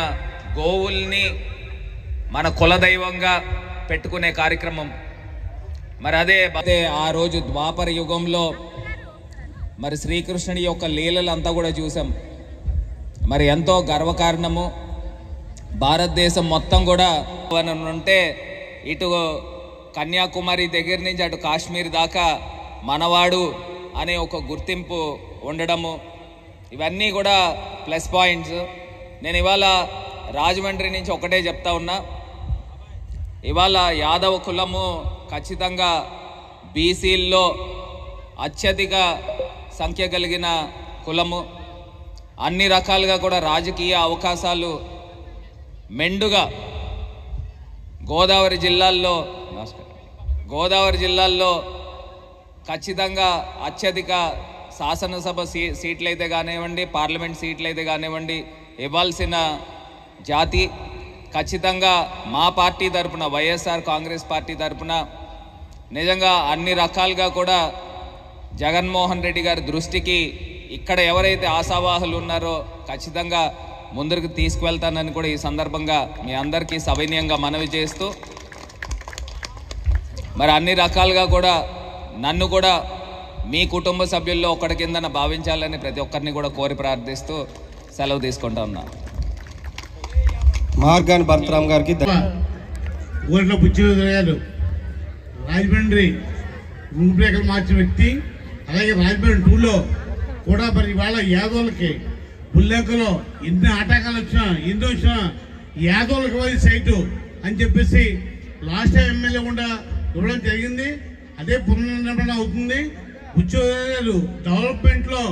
S9: గోవుల్ని మన కులదైవంగా పెట్టుకునే కార్యక్రమం. మరి అదే ఆ రోజు ద్వాపర యుగంలో మరి శ్రీకృష్ణుడి యొక్క లీలలంతా కూడా చూసాం. మరి ఎంతో గర్వకారణము. భారతదేశం మొత్తం కూడా ఉంటే ఇటు కన్యాకుమారి దగ్గర నుంచి అటు కాశ్మీర్ దాకా మనవాడు అనే ఒక గుర్తింపు ఉండడము, ఇవన్నీ కూడా ప్లస్ పాయింట్స్. నేను ఇవాళ రాజమండ్రి నుంచి ఒకటే చెప్తా ఉన్నా, ఇవాళ యాదవ కులము ఖచ్చితంగా బీసీల్లో అత్యధిక సంఖ్య కలిగిన కులము. అన్ని రకాలుగా కూడా రాజకీయ అవకాశాలు మెండుగా గోదావరి జిల్లాల్లో ఖచ్చితంగా అత్యధిక శాసనసభ సీట్లు అయితే కానివ్వండి, పార్లమెంట్ సీట్లు అయితే కానివ్వండి ఇవ్వాల్సిన జాతి. ఖచ్చితంగా మా పార్టీ తరపున, వైఎస్ఆర్ కాంగ్రెస్ పార్టీ తరపున నిజంగా అన్ని రకాలుగా కూడా జగన్మోహన్ రెడ్డి గారి దృష్టికి ఇక్కడ ఎవరైతే ఆశావాహులు ఉన్నారో ఖచ్చితంగా ముందుకు తీసుకువెళ్తానని కూడా ఈ సందర్భంగా మీ అందరికీ సవినయంగా మనవి చేస్తూ, మరి అన్ని రకాలుగా కూడా నన్ను కూడా మీ కుటుంబ సభ్యుల్లో ఒకటి కిందన భావించాలని ప్రతి ఒక్కరిని కూడా కోరి ప్రార్థిస్తూ సెలవు తీసుకుంటా ఉన్నాను.
S6: మార్గాని భరతరామ్ గారికి
S10: ఊరిలో బుచ్చిగారు రాజమండ్రి రూపురేఖలు మార్చిన వ్యక్తి. అలాగే రాజమండ్రి 2లో కూడా మరి ఇవాళ యాదవులకి బుల్లెక్కలో ఎన్ని ఆటంకాలు వచ్చినా ఎన్ని వచ్చినా యాదవులకి పోయి సైటు అని చెప్పేసి లాస్ట్ టైం ఎమ్మెల్యే కూడా ఇవ్వడం జరిగింది. అదే పునర్నిర్మాణం అవుతుంది. బుచ్చిగారు డెవలప్మెంట్లో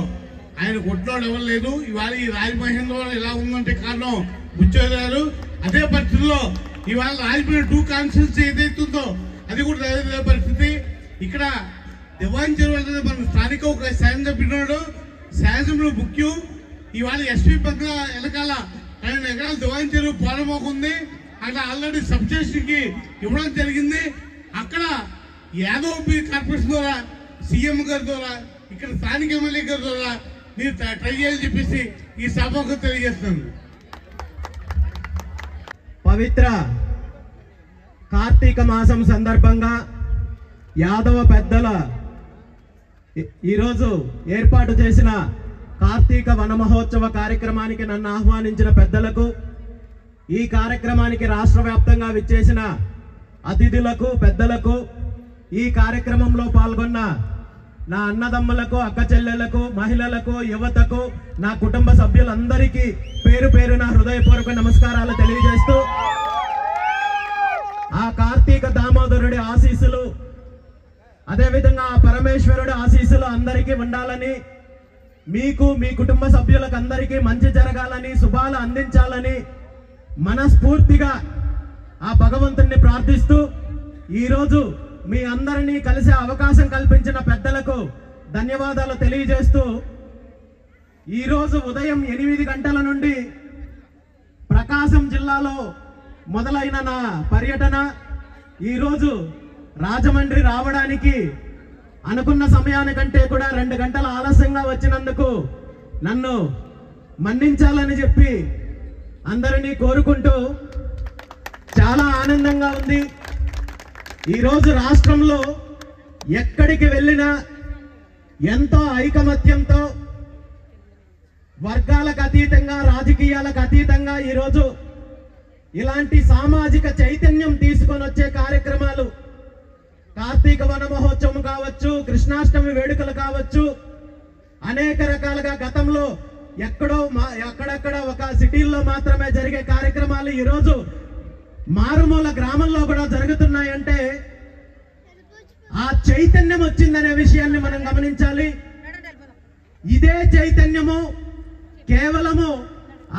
S10: ఆయన కొట్లాడు ఎవరు లేదు. ఇవాళ ఈ రాజమహేంద్రవరం ఎలా ఉందంటే కారణం బుచ్చిగారు. అదే పరిస్థితుల్లో ఇవాళ రాజమండ్రి 2 కాన్స్టిట్యూన్సీ ఏదైతుందో అది కూడా అదే పరిస్థితి. ఇక్కడ దివాన్ చెరువు మన స్థానిక ఒక శాసనం పెట్టినాడు. శాసనంలో ముఖ్యం ఇవాళ ఎస్పీ పక్కన వెనకాల 2 ఎకరాల దివాన్ చెరువు పోలమోకుంది. అక్కడ ఆల్రెడీ సబ్స్టేషన్కి ఇవ్వడం జరిగింది. అక్కడ యాదవ్ కార్పొరేషన్ ద్వారా, సీఎం గారి ద్వారా, ఇక్కడ స్థానిక ఎమ్మెల్యే గారి ద్వారా మీరు ట్రై చేయాలని చెప్పేసి ఈ సభకు తెలియజేస్తున్నాను.
S11: పవిత్ర కార్తీక మాసం సందర్భంగా యాదవ పెద్దల ఈరోజు ఏర్పాటు చేసిన కార్తీక వన మహోత్సవ కార్యక్రమానికి నన్ను ఆహ్వానించిన పెద్దలకు, ఈ కార్యక్రమానికి రాష్ట్ర వ్యాప్తంగా విచ్చేసిన అతిథులకు, పెద్దలకు, ఈ కార్యక్రమంలో పాల్గొన్న నా అన్నదమ్ములకు, అక్క చెల్లెలకు, మహిళలకు, యువతకు, నా కుటుంబ సభ్యులందరికీ పేరు పేరున హృదయపూర్వక నమస్కారాలు తెలియజేస్తూ, ఆ కార్తీక దామోదరుడి ఆశీస్సులు, అదేవిధంగా ఆ పరమేశ్వరుడి ఆశీస్సులు అందరికీ ఉండాలని, మీకు మీ కుటుంబ సభ్యులకు అందరికీ మంచి జరగాలని, శుభాలు అందించాలని మనస్ఫూర్తిగా ఆ భగవంతుణ్ణి ప్రార్థిస్తూ, ఈరోజు మీ అందరినీ కలిసే అవకాశం కల్పించిన పెద్దలకు ధన్యవాదాలు తెలియజేస్తూ, ఈరోజు ఉదయం 8 గంటల నుండి ప్రకాశం జిల్లాలో మొదలైన నా పర్యటన ఈరోజు రాజమండ్రి రావడానికి అనుకున్న సమయానికంటే కూడా 2 గంటల ఆలస్యంగా వచ్చినందుకు నన్ను మన్నించాలని చెప్పి అందరినీ కోరుకుంటూ చాలా ఆనందంగా ఉంది. ఈరోజు రాష్ట్రంలో ఎక్కడికి వెళ్ళినా ఎంతో ఐకమత్యంతో, వర్గాలకు అతీతంగా, రాజకీయాలకు అతీతంగా ఈరోజు ఇలాంటి సామాజిక చైతన్యం తీసుకొని వచ్చే కార్యక్రమాలు, కార్తీక వన మహోత్సవం కావచ్చు, కృష్ణాష్టమి వేడుకలు కావచ్చు, అనేక రకాలుగా గతంలో ఎక్కడెక్కడ ఒక సిటీల్లో మాత్రమే జరిగే కార్యక్రమాలు ఈరోజు మారుమూల గ్రామంలో కూడా జరుగుతున్నాయంటే ఆ చైతన్యం వచ్చిందనే విషయాన్ని మనం గమనించాలి. ఇదే చైతన్యము కేవలము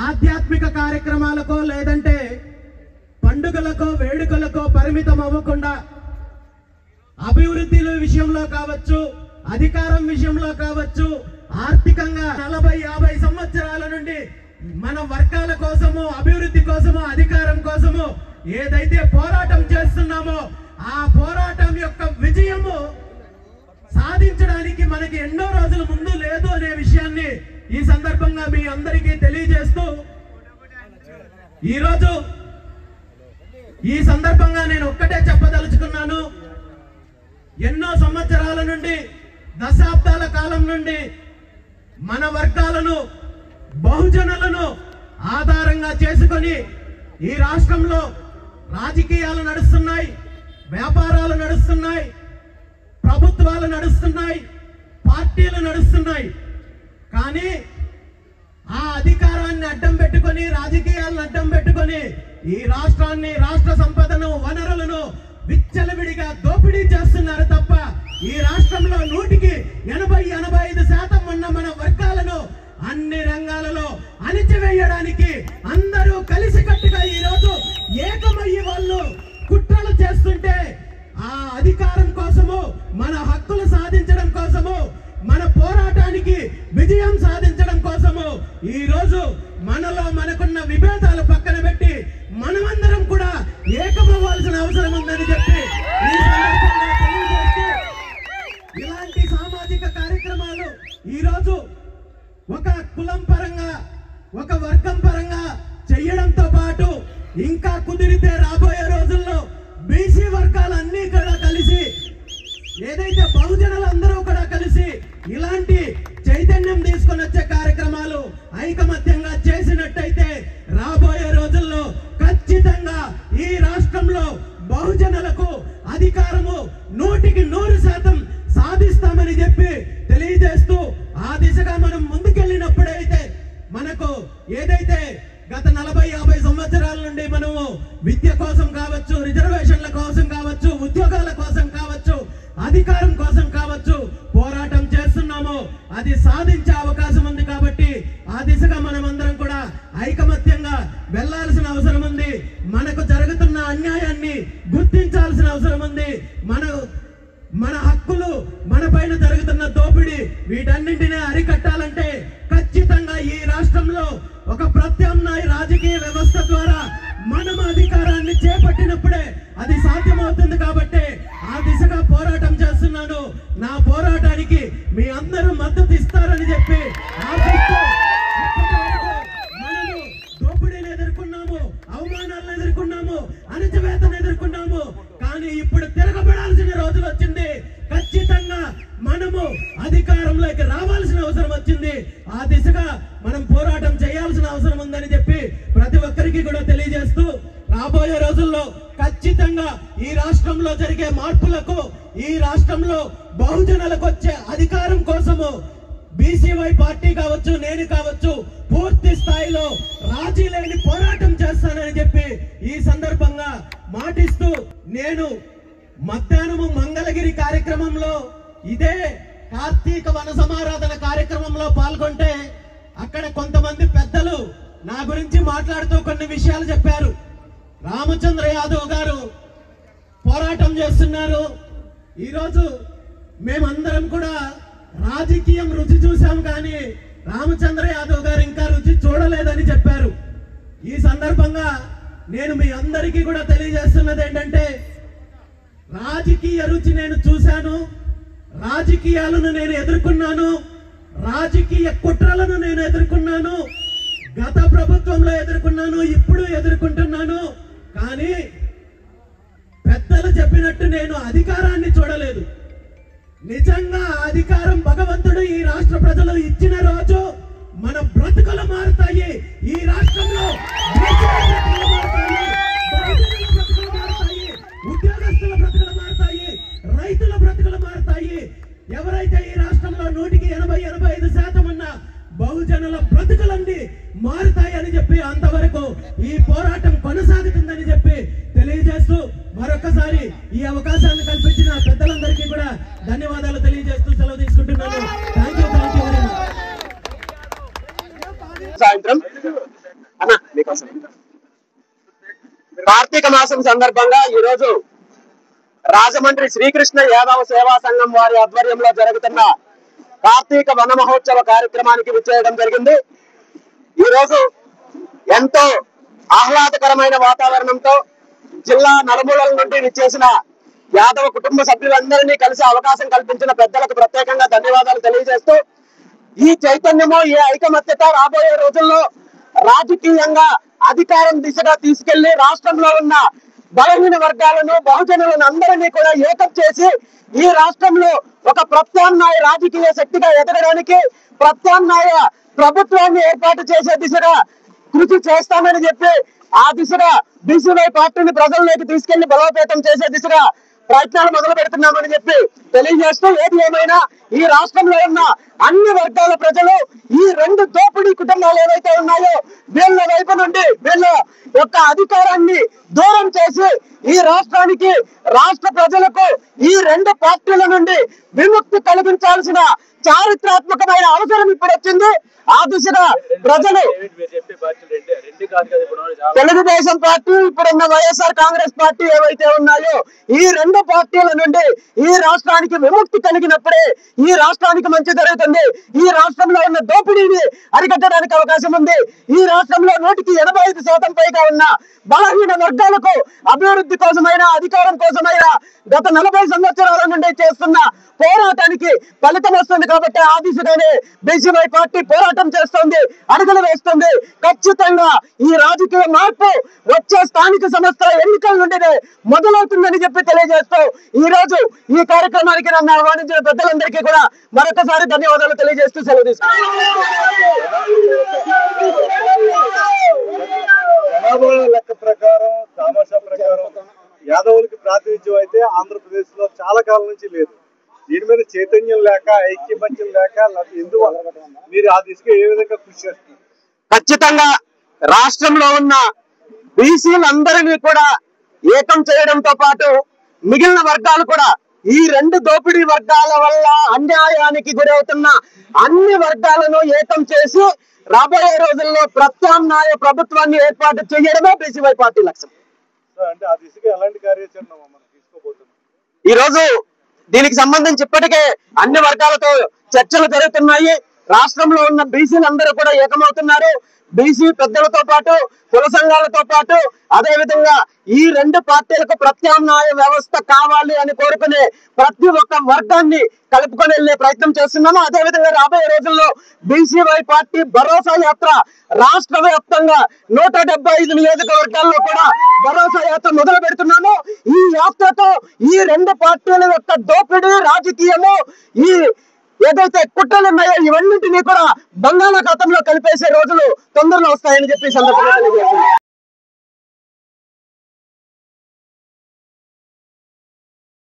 S11: ఆధ్యాత్మిక కార్యక్రమాలకో లేదంటే పండుగలకో వేడుకలకో పరిమితం అవ్వకుండా అభివృద్ధి విషయంలో కావచ్చు, అధికారం విషయంలో కావచ్చు, ఆర్థికంగా 40-50 సంవత్సరాల నుండి మన వర్గాల కోసము, అభివృద్ధి కోసము, అధికారం కోసము ఏదైతే పోరాటం చేస్తున్నామో ఆ పోరాటం యొక్క విజయము సాధించడానికి మనకి ఎన్నో రోజుల ముందు లేదు అనే విషయాన్ని ఈ సందర్భంగా మీ అందరికీ తెలియజేస్తూ, ఈరోజు ఈ సందర్భంగా నేను ఒక్కటే చెప్పదలుచుకున్నాను. ఎన్నో సంవత్సరాల నుండి, దశాబ్దాల కాలం నుండి మన వర్గాలను, బహుజనులను ఆధారంగా చేసుకొని ఈ రాష్ట్రంలో రాజకీయాలు నడుస్తున్నాయి, వ్యాపారాలు నడుస్తున్నాయి, ప్రభుత్వాలు నడుస్తున్నాయి, పార్టీలు నడుస్తున్నాయి. కానీ ఆ అధికారాన్ని అడ్డం పెట్టుకొని, రాజకీయాలను అడ్డం పెట్టుకొని ఈ రాష్ట్రాన్ని, రాష్ట్ర సంపదను, వనరులను విచ్చలవిడిగా దోపిడీ చేస్తున్నారు తప్ప ఈ రాష్ట్రంలో 100-85% ఉన్న మన వర్గాలను అన్ని రంగాలలో అణిచివేయడానికి అందరూ కలిసికట్టుగా ఈరోజు ఏకమయ్యి వాళ్ళు కుట్రలు చేస్తుంటే ఆ అధికారం కోసము, మన హక్కులు సాధించడం కోసము, మన పోరాటానికి విజయం సాధించడం కోసము ఈ రోజు మనలో మనకున్న విభేదాలు పక్కన పెట్టి మనమందరం కూడా ఏకమవ్వాల్సిన అవసరం ఉందని చెప్పి ఈ సందర్భంగా తెలియజేస్తూ, ఇలాంటి సామాజిక కార్యక్రమాలు ఈరోజు ఒక కులం పరంగా, ఒక వర్గం పరంగా చెయ్యడంతో పాటు ఇంకా కుదిరితే రాబోయే రోజుల్లో బీసీ వర్గాలన్నీ కూడా కలిసి, ఏదైతే బహుజనులందరూ కూడా కలిసి ఇలాంటి చైతన్యం తీసుకొని వచ్చే కార్యక్రమాలు ఐకమత్యంగా చేసినట్టయితే రాబోయే రోజుల్లో ఖచ్చితంగా ఈ రాష్ట్రంలో బహుజనులకు అధికారము 100% సాధిస్తామని చెప్పి తెలియజేస్తూ, ఆ దిశగా మనం ముందుకెళ్ళినప్పుడైతే మనకు ఏదైతే గత 40-50 సంవత్సరాల నుండి మనము విద్య కోసం కావచ్చు, రిజర్వేషన్ల కోసం కావచ్చు, ఉద్యోగాల కోసం కావచ్చు, అధికారం కోసం కావచ్చు పోరాటం చేస్తున్నామో అది సాధించే అవకాశం ఉంది. కాబట్టి ఆ దిశగా మనమందరం కూడా ఐకమత్యంగా వెళ్లాల్సిన అవసరం ఉంది. మనకు జరుగుతున్న అన్యాయాన్ని గుర్తించాల్సిన అవసరం ఉంది. మన హక్కులు, మన పైన జరుగుతున్న దోపిడీ, వీటన్నింటినీ అరికట్టాలంటే ఖచ్చితంగా ఈ రాష్ట్రంలో ఒక ప్రత్యామ్నాయ రాజకీయ వ్యవస్థ ద్వారా మనం అధికారాన్ని చేపట్టినప్పుడే అది సాధ్యమవుతుంది. కాబట్టి ఆ దిశగా పోరాటం చేస్తున్నాను. నా పోరాటానికి మీ అందరూ మద్దతు ఇస్తారని చెప్పి ఆశిస్తూ, మనము దోపిడీని ఎదుర్కొన్నాము, అవమానాలను ఎదుర్కొన్నాము, అణచివేతను ఎదుర్కొన్నాము. కానీ ఇప్పుడు తిరగబడాల్సిన రోజులు వచ్చింది. ఖచ్చితంగా మనము అధికారంలోకి రావాల్సిన అవసరం వచ్చింది. ఆ దిశగా మనం పోరాటం చేయాల్సిన అవసరం ఉందని చెప్పి ప్రతి ఒక్కరికి కూడా తెలియజేస్తూ, రాబోయే రోజుల్లో ఖచ్చితంగా ఈ రాష్ట్రంలో జరిగే మార్పులకు, ఈ రాష్ట్రంలో బహుజనులకు వచ్చే అధికారం కోసము బీసీవై పార్టీ కావచ్చు, నేను కావచ్చు, పూర్తి స్థాయిలో రాజీ లేని పోరాటం చేస్తానని చెప్పి ఈ సందర్భంగా మాటిస్తూ, నేను మధ్యాహ్నము మంగళగిరి కార్యక్రమంలో ఇదే కార్తీక వన సమారాధన కార్యక్రమంలో పాల్గొంటే అక్కడ కొంతమంది పెద్దలు నా గురించి మాట్లాడుతూ కొన్ని విషయాలు చెప్పారు. రామచంద్ర యాదవ్ గారు పోరాటం చేస్తున్నారు. ఈరోజు మేమందరం కూడా రాజకీయం రుచి చూసాం, కానీ రామచంద్ర యాదవ్ గారు ఇంకా రుచి చూడలేదని చెప్పారు. ఈ సందర్భంగా నేను మీ అందరికీ కూడా తెలియజేస్తున్నది ఏంటంటే, రాజకీయ రుచి నేను చూశాను, రాజకీయాలను నేను ఎదుర్కొన్నాను, రాజకీయ కుట్రలను నేను ఎదుర్కొన్నాను, గత ప్రభుత్వంలో ఎదుర్కొన్నాను, ఇప్పుడు ఎదుర్కొంటున్నాను. కానీ పెద్దలు చెప్పినట్టు నేను అధికారాన్ని చూడలేదు. నిజంగా అధికారం భగవంతుడు ఈ రాష్ట్ర ప్రజలు ఇచ్చిన రోజు మన బ్రతుకులు మారుతాయి. ఈ రాష్ట్రంలో ఉద్యోగస్తుల బ్రతుకులు మారుతాయి, రైతుల బ్రతుకులు మారుతాయి. ఎవరైతే ఈ రాష్ట్రంలో 100-85% ఉన్న బహుజనుల బ్రతుకులన్నీ మారుతాయని చెప్పి, అంతవరకు ఈ పోరాటం కొనసాగుతుందని చెప్పి తెలియజేస్తూ, మరొకసారి ఈ అవకాశాన్ని కల్పించిన పెద్దలందరికీ కూడా ధన్యవాదాలు తెలియజేస్తూ సెలవు తీసుకుంటున్నాను. Thank you very much.
S12: సాయంత్రం మీకోసం కార్తీక మాసం సందర్భంగా ఈరోజు రాజమండ్రి శ్రీకృష్ణ యాదవ సేవా సంఘం వారి ఆధ్వర్యంలో జరుగుతున్న కార్తీక వన మహోత్సవ కార్యక్రమానికి విచ్చేయడం జరిగింది. ఈ రోజు ఎంతో ఆహ్లాదకరమైన వాతావరణంతో జిల్లా నలుమూలల నుండి విచ్చేసిన యాదవ కుటుంబ సభ్యులందరినీ కలిసి అవకాశం కల్పించిన పెద్దలకు ప్రత్యేకంగా ధన్యవాదాలు తెలియజేస్తూ, ఈ చైతన్యము, ఈ ఐకమత్యత రాబోయే రోజుల్లో రాజకీయంగా అధికారం దిశగా తీసుకెళ్లి రాష్ట్రంలో ఉన్న బలహీన వర్గాలను, బహుజనులను అందరినీ కూడా ఏకం చేసి ఈ రాష్ట్రంలో ఒక ప్రత్యామ్నాయ రాజకీయ శక్తిగా ఎదగడానికి, ప్రత్యామ్నాయ ప్రభుత్వాన్ని ఏర్పాటు చేసే దిశగా కృషి చేస్తామని చెప్పి, ఆ దిశగా బీసీవై పార్టీని ప్రజల్లోకి తీసుకెళ్లి బలోపేతం చేసే దిశగా ప్రయత్నాలు మొదలు పెడుతున్నామని చెప్పి తెలియజేస్తూ, ఏది ఏమైనా ఈ రాష్ట్రంలో ఉన్న అన్ని వర్గాల ప్రజలు ఈ రెండు దోపిడీ కుటుంబాలు ఏవైతే ఉన్నాయో వీళ్ళ వైపు నుండి వీళ్ళ యొక్క అధికారాన్ని దూరం చేసి ఈ రాష్ట్రానికి, రాష్ట్ర ప్రజలకు ఈ రెండు పార్టీల నుండి విముక్తి కలిగించాల్సిన చారిత్రాత్మకమైన అవసరం ఇప్పుడు వచ్చింది. ఆ దిశగా ప్రజలు తెలుగుదేశం పార్టీ, ఇప్పుడున్న వైఎస్ఆర్ కాంగ్రెస్ పార్టీ ఏవైతే ఉన్నాయో ఈ రెండు పార్టీల నుండి ఈ రాష్ట్రానికి విముక్తి కలిగినప్పుడే ఈ రాష్ట్రానికి మంచి జరుగుతుంది. ఈ రాష్ట్రంలో ఉన్న దోపిడీని అరికట్టడానికి అవకాశం ఉంది. ఈ రాష్ట్రంలో 185% పైగా ఉన్న బలహీన వర్గాలకు అభివృద్ధి కోసమైనా, అధికారం కోసమైనా గత 40 సంవత్సరాల నుండి చేస్తున్న పోరాటానికి ఫలితం వస్తుంది. కాబట్టి ఆ దిశగానే బీసీవై పార్టీ పోరాటం చేస్తుంది, అడుగులు వేస్తుంది. ఖచ్చితంగా ఈ రాజకీయ మార్పు వచ్చే స్థానిక సంస్థల ఎన్నికల నుండి మొదలవుతుందని చెప్పి తెలియజేస్తూ ఈ రోజు ఈ కార్యక్రమానికి నన్ను ఆహ్వానించిన పెద్దలందరికీ కూడా మరొకసారి ధన్యవాదాలు తెలియజేస్తూ సెలవు తీసుకుంటాను.
S13: లెక్క ప్రకారం, తమాషా ప్రకారం యాదవులకి ప్రాతినిధ్యం అయితే ఆంధ్రప్రదేశ్ లో చాలా కాలం నుంచి లేదు. దీని మీద చైతన్యం లేక, ఐక్యమత్యం లేక, ఎందువల్ల మీరు ఆ దిశగా ఏ విధంగా కృషి చేస్తున్నారు?
S12: ఖచ్చితంగా రాష్ట్రంలో ఉన్న బీసీలందరినీ కూడా ఏకం చేయడంతో పాటు మిగిలిన వర్గాలు కూడా ఈ రెండు దోపిడీ వర్గాల వల్ల అన్యాయానికి గురవుతున్న అన్ని వర్గాలను ఏకం చేసి రాబోయే రోజుల్లో ప్రత్యామ్నాయ ప్రభుత్వాన్ని ఏర్పాటు చేయడమే బీసీవై పార్టీ లక్ష్యం.
S13: అంటే ఆ దిశగా ఎలాంటి కార్యాచరణ మనం తీసుకోబోతున్నాం?
S12: ఈ రోజు దీనికి సంబంధించి ఇప్పటికే అన్ని వర్గాలతో చర్చలు జరుగుతున్నాయి. రాష్ట్రంలో ఉన్న బీసీలందరూ కూడా ఏకమవుతున్నారు. బీసీ పెద్దలతో పాటు, కుల సంఘాలతో పాటు, అదే విధంగా ఈ రెండు పార్టీలకు ప్రత్యామ్నాయ వ్యవస్థ కావాలి అని కోరుకునే ప్రతి ఒక్క వర్గాన్ని కలుపుకొని వెళ్లే ప్రయత్నం చేస్తున్నాము. అదే విధంగా రాబోయే రోజుల్లో బీసీవై పార్టీ భరోసా యాత్ర రాష్ట్ర వ్యాప్తంగా 175 నియోజకవర్గాల్లో కూడా భరోసా యాత్ర మొదలు పెడుతున్నాము. ఈ యాత్రతో ఈ రెండు పార్టీల యొక్క దోపిడీ రాజకీయము, ఈ ఏదైతే కుట్రలు ఉన్నాయో ఇవన్నింటినీ కూడా బంగాళాఖాతంలో కలిపేసే రోజులు తొందరలో వస్తాయని చెప్పి సందర్భంగా తెలియజేస్తున్నాను.